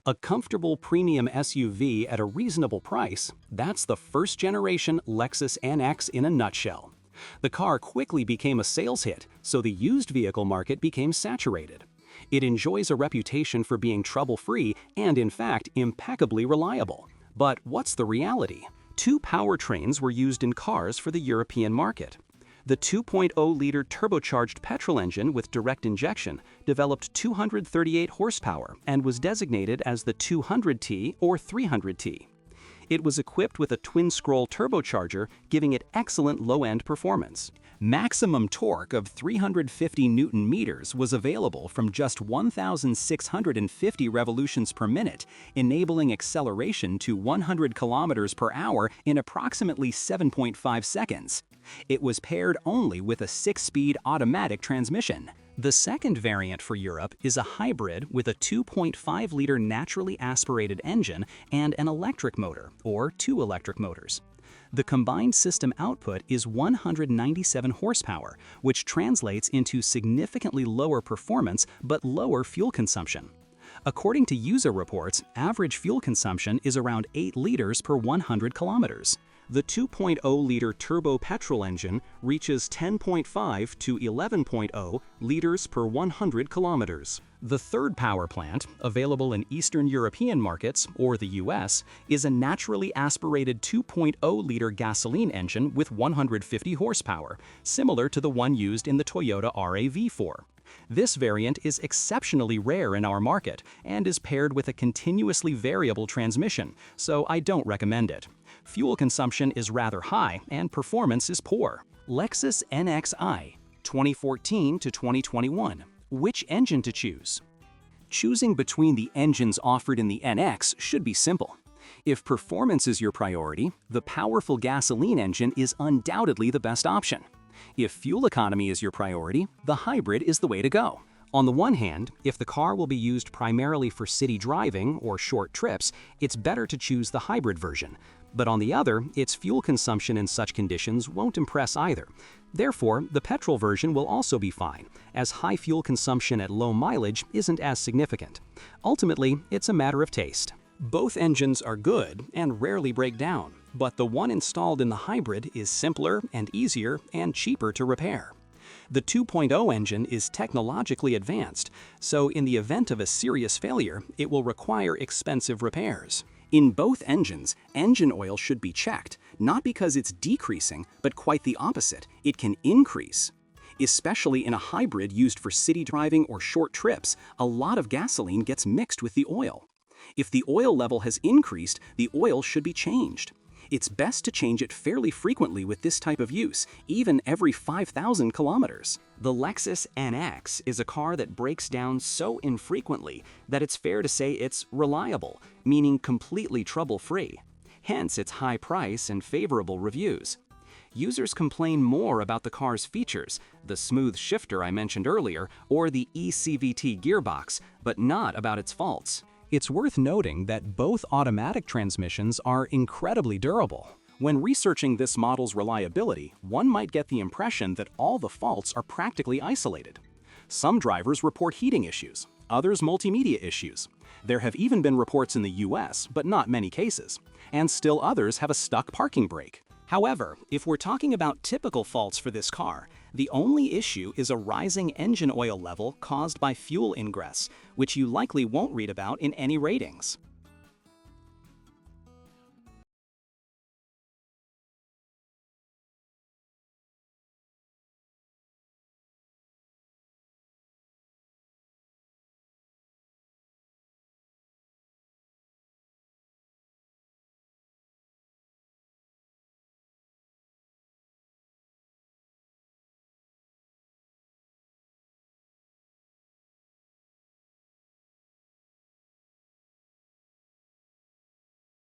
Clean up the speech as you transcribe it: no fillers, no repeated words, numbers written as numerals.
A comfortable premium SUV at a reasonable price, that's the first-generation Lexus NX in a nutshell. The car quickly became a sales hit, so the used vehicle market became saturated. It enjoys a reputation for being trouble-free and, in fact, impeccably reliable. But what's the reality? Two powertrains were used in cars for the European market. The 2.0-liter turbocharged petrol engine with direct injection developed 238 horsepower and was designated as the 200T or 300T. It was equipped with a twin-scroll turbocharger, giving it excellent low-end performance. Maximum torque of 350 Newton-meters was available from just 1,650 revolutions per minute, enabling acceleration to 100 kilometers per hour in approximately 7.5 seconds. It was paired only with a 6-speed automatic transmission. The second variant for Europe is a hybrid with a 2.5-liter naturally aspirated engine and an electric motor, or two electric motors. The combined system output is 197 horsepower, which translates into significantly lower performance but lower fuel consumption. According to user reports, average fuel consumption is around 8 liters per 100 kilometers. The 2.0-liter turbo petrol engine reaches 10.5 to 11.0 liters per 100 kilometers. The third power plant, available in Eastern European markets or the US, is a naturally aspirated 2.0-liter gasoline engine with 150 horsepower, similar to the one used in the Toyota RAV4. This variant is exceptionally rare in our market and is paired with a continuously variable transmission, so I don't recommend it. Fuel consumption is rather high and performance is poor. Lexus NX I, 2014 to 2021. Which engine to choose? Choosing between the engines offered in the NX should be simple. If performance is your priority, the powerful gasoline engine is undoubtedly the best option. If fuel economy is your priority, the hybrid is the way to go. On the one hand, if the car will be used primarily for city driving or short trips, it's better to choose the hybrid version. But on the other, its fuel consumption in such conditions won't impress either. Therefore, the petrol version will also be fine, as high fuel consumption at low mileage isn't as significant. Ultimately, it's a matter of taste. Both engines are good and rarely break down, but the one installed in the hybrid is simpler and easier and cheaper to repair. The 2.0 engine is technologically advanced, so in the event of a serious failure, it will require expensive repairs. In both engines, engine oil should be checked, not because it's decreasing, but quite the opposite, it can increase. Especially in a hybrid used for city driving or short trips, a lot of gasoline gets mixed with the oil. If the oil level has increased, the oil should be changed. It's best to change it fairly frequently with this type of use, even every 5,000 kilometers. The Lexus NX is a car that breaks down so infrequently that it's fair to say it's reliable, meaning completely trouble-free. Hence its high price and favorable reviews. Users complain more about the car's features, the smooth shifter I mentioned earlier, or the eCVT gearbox, but not about its faults. It's worth noting that both automatic transmissions are incredibly durable. When researching this model's reliability, one might get the impression that all the faults are practically isolated. Some drivers report heating issues, others multimedia issues. There have even been reports in the US, but not many cases. And still others have a stuck parking brake. However, if we're talking about typical faults for this car, the only issue is a rising engine oil level caused by fuel ingress, which you likely won't read about in any ratings.